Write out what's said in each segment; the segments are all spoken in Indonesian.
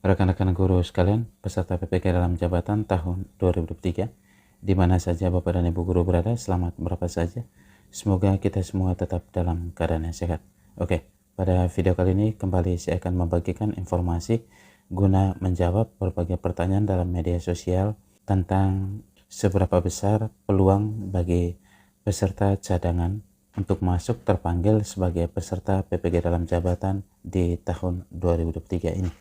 Rekan-rekan guru sekalian, peserta PPK dalam jabatan tahun 2023, di mana saja Bapak dan Ibu guru berada, selamat berapa saja. Semoga kita semua tetap dalam keadaan yang sehat. Oke, pada video kali ini kembali saya akan membagikan informasi guna menjawab berbagai pertanyaan dalam media sosial tentang seberapa besar peluang bagi peserta cadangan untuk masuk terpanggil sebagai peserta PPK dalam jabatan di tahun 2023 ini.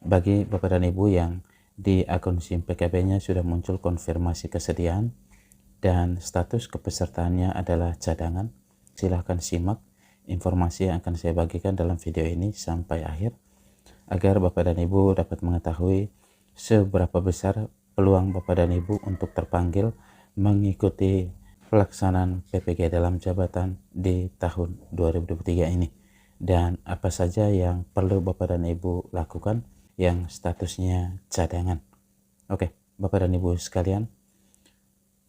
Bagi Bapak dan Ibu yang di akun SIM PKB-nya sudah muncul konfirmasi kesediaan dan status kepesertaannya adalah cadangan, silahkan simak informasi yang akan saya bagikan dalam video ini sampai akhir agar Bapak dan Ibu dapat mengetahui seberapa besar peluang Bapak dan Ibu untuk terpanggil mengikuti pelaksanaan PPK dalam jabatan di tahun 2023 ini, dan apa saja yang perlu Bapak dan Ibu lakukan yang statusnya cadangan. Oke, Bapak dan Ibu sekalian,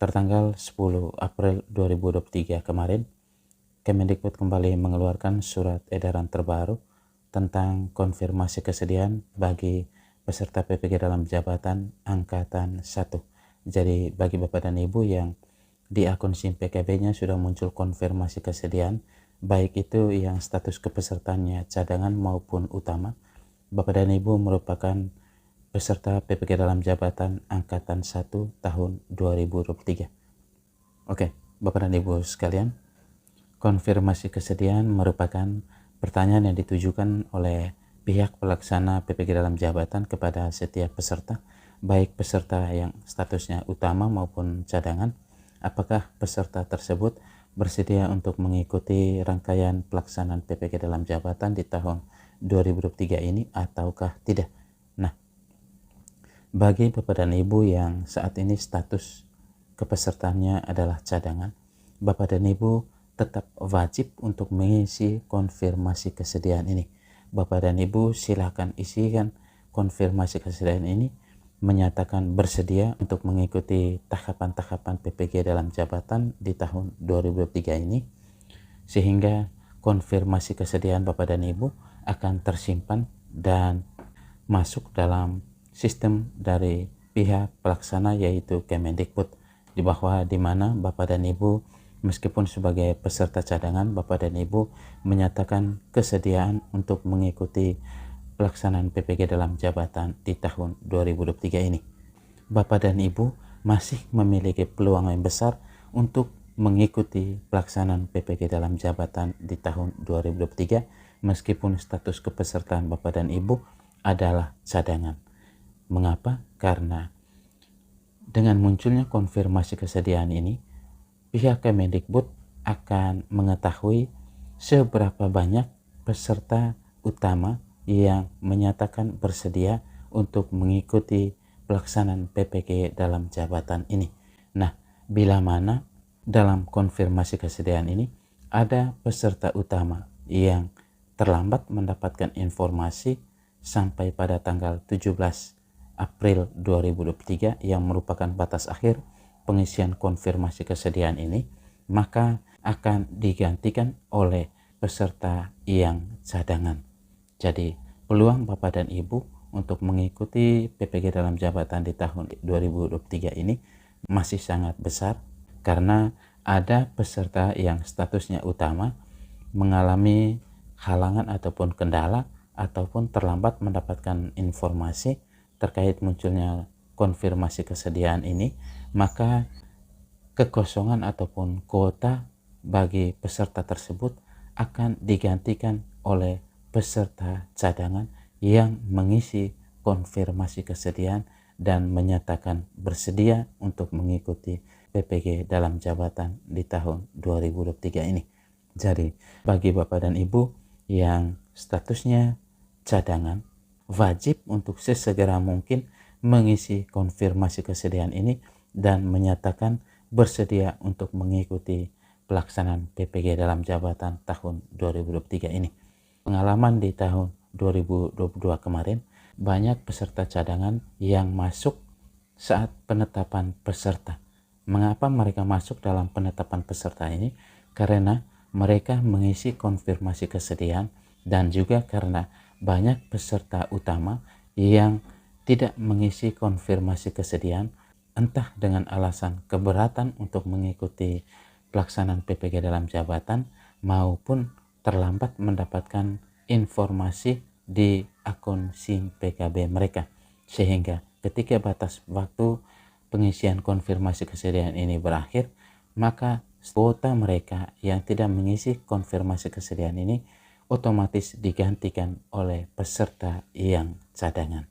tertanggal 10 April 2023 kemarin, Kemendikbud kembali mengeluarkan surat edaran terbaru tentang konfirmasi kesediaan bagi peserta PPK dalam jabatan Angkatan 1. Jadi bagi Bapak dan Ibu yang di akun SIM PKB-nya sudah muncul konfirmasi kesediaan, baik itu yang status kepesertaannya cadangan maupun utama, Bapak dan Ibu merupakan peserta PPK dalam jabatan Angkatan 1 tahun 2023. Oke, Bapak dan Ibu sekalian, konfirmasi kesediaan merupakan pertanyaan yang ditujukan oleh pihak pelaksana PPK dalam jabatan kepada setiap peserta, baik peserta yang statusnya utama maupun cadangan, apakah peserta tersebut bersedia untuk mengikuti rangkaian pelaksanaan PPK dalam jabatan di tahun 2023 ini ataukah tidak. Nah, bagi Bapak dan Ibu yang saat ini status kepesertaannya adalah cadangan, Bapak dan Ibu tetap wajib untuk mengisi konfirmasi kesediaan ini. Bapak dan Ibu silakan isikan konfirmasi kesediaan ini, menyatakan bersedia untuk mengikuti tahapan-tahapan PPK dalam jabatan di tahun 2023 ini, sehingga konfirmasi kesediaan Bapak dan Ibu akan tersimpan dan masuk dalam sistem dari pihak pelaksana yaitu Kemendikbud, di mana Bapak dan Ibu meskipun sebagai peserta cadangan, Bapak dan Ibu menyatakan kesediaan untuk mengikuti pelaksanaan PPK dalam jabatan di tahun 2023 ini. Bapak dan Ibu masih memiliki peluang yang besar untuk mengikuti pelaksanaan PPK dalam jabatan di tahun 2023 meskipun status kepesertaan Bapak dan Ibu adalah cadangan. Mengapa? Karena dengan munculnya konfirmasi kesediaan ini, pihak Kemendikbud akan mengetahui seberapa banyak peserta utama yang menyatakan bersedia untuk mengikuti pelaksanaan PPK dalam jabatan ini. Nah, bila mana dalam konfirmasi kesediaan ini ada peserta utama yang terlambat mendapatkan informasi sampai pada tanggal 17 April 2023 yang merupakan batas akhir pengisian konfirmasi kesediaan ini, maka akan digantikan oleh peserta yang cadangan. Jadi peluang Bapak dan Ibu untuk mengikuti PPK dalam jabatan di tahun 2023 ini masih sangat besar karena ada peserta yang statusnya utama mengalami halangan ataupun kendala ataupun terlambat mendapatkan informasi terkait munculnya konfirmasi kesediaan ini, maka kekosongan ataupun kuota bagi peserta tersebut akan digantikan oleh peserta cadangan yang mengisi konfirmasi kesediaan dan menyatakan bersedia untuk mengikuti PPK dalam jabatan di tahun 2023 ini. Jadi bagi Bapak dan Ibu yang statusnya cadangan, wajib untuk sesegera mungkin mengisi konfirmasi kesediaan ini dan menyatakan bersedia untuk mengikuti pelaksanaan PPK dalam jabatan tahun 2023 ini. Pengalaman di tahun 2022 kemarin, banyak peserta cadangan yang masuk saat penetapan peserta. Mengapa mereka masuk dalam penetapan peserta ini? Karena mereka mengisi konfirmasi kesediaan dan juga karena banyak peserta utama yang tidak mengisi konfirmasi kesediaan, entah dengan alasan keberatan untuk mengikuti pelaksanaan PPG dalam jabatan maupun terlambat mendapatkan informasi di akun SIM PKB mereka, sehingga ketika batas waktu pengisian konfirmasi kesediaan ini berakhir, maka kuota mereka yang tidak mengisi konfirmasi kesediaan ini otomatis digantikan oleh peserta yang cadangan.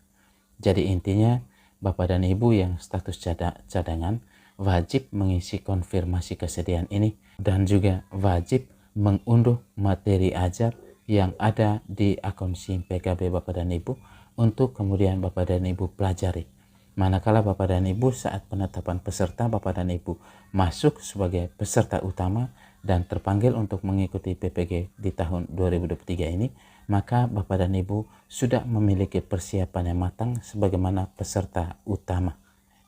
Jadi intinya, Bapak dan Ibu yang status cadangan wajib mengisi konfirmasi kesediaan ini dan juga wajib mengunduh materi ajar yang ada di akun SIM PKB Bapak dan Ibu untuk kemudian Bapak dan Ibu pelajari. Manakala Bapak dan Ibu saat penetapan peserta Bapak dan Ibu masuk sebagai peserta utama dan terpanggil untuk mengikuti PPG di tahun 2023 ini, maka Bapak dan Ibu sudah memiliki persiapan yang matang sebagaimana peserta utama,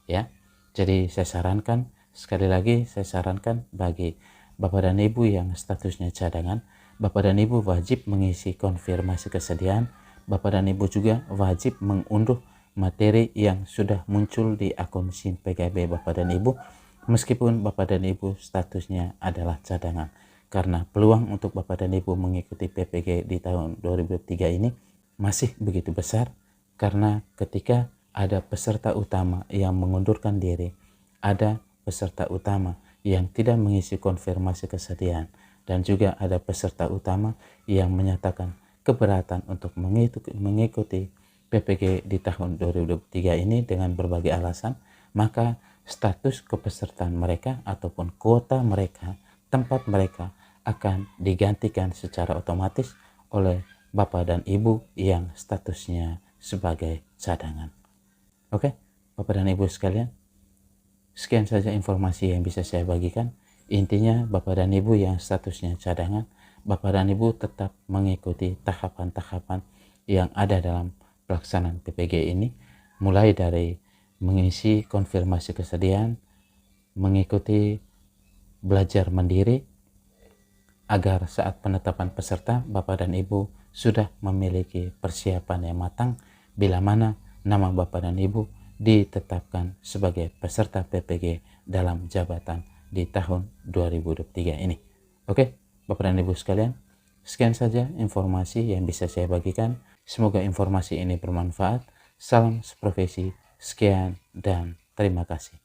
ya. Jadi sekali lagi saya sarankan bagi Bapak dan Ibu yang statusnya cadangan, Bapak dan Ibu wajib mengisi konfirmasi kesediaan. Bapak dan Ibu juga wajib mengunduh materi yang sudah muncul di akun SIM PKB Bapak dan Ibu, meskipun Bapak dan Ibu statusnya adalah cadangan. Karena peluang untuk Bapak dan Ibu mengikuti PPG di tahun 2023 ini masih begitu besar, karena ketika ada peserta utama yang mengundurkan diri, ada peserta utama yang tidak mengisi konfirmasi kesediaan, dan juga ada peserta utama yang menyatakan keberatan untuk mengikuti PPG di tahun 2023 ini dengan berbagai alasan, maka status kepesertaan mereka ataupun kuota mereka, tempat mereka akan digantikan secara otomatis oleh Bapak dan Ibu yang statusnya sebagai cadangan. Oke, Bapak dan Ibu sekalian, sekian saja informasi yang bisa saya bagikan. Intinya Bapak dan Ibu yang statusnya cadangan, Bapak dan Ibu tetap mengikuti tahapan-tahapan yang ada dalam pelaksanaan PPG ini, mulai dari mengisi konfirmasi kesediaan, mengikuti belajar mandiri, agar saat penetapan peserta Bapak dan Ibu sudah memiliki persiapan yang matang bila mana nama Bapak dan Ibu ditetapkan sebagai peserta PPG dalam jabatan di tahun 2023 ini. Oke, Bapak dan Ibu sekalian, sekian saja informasi yang bisa saya bagikan. Semoga informasi ini bermanfaat. Salam seprofesi, sekian dan terima kasih.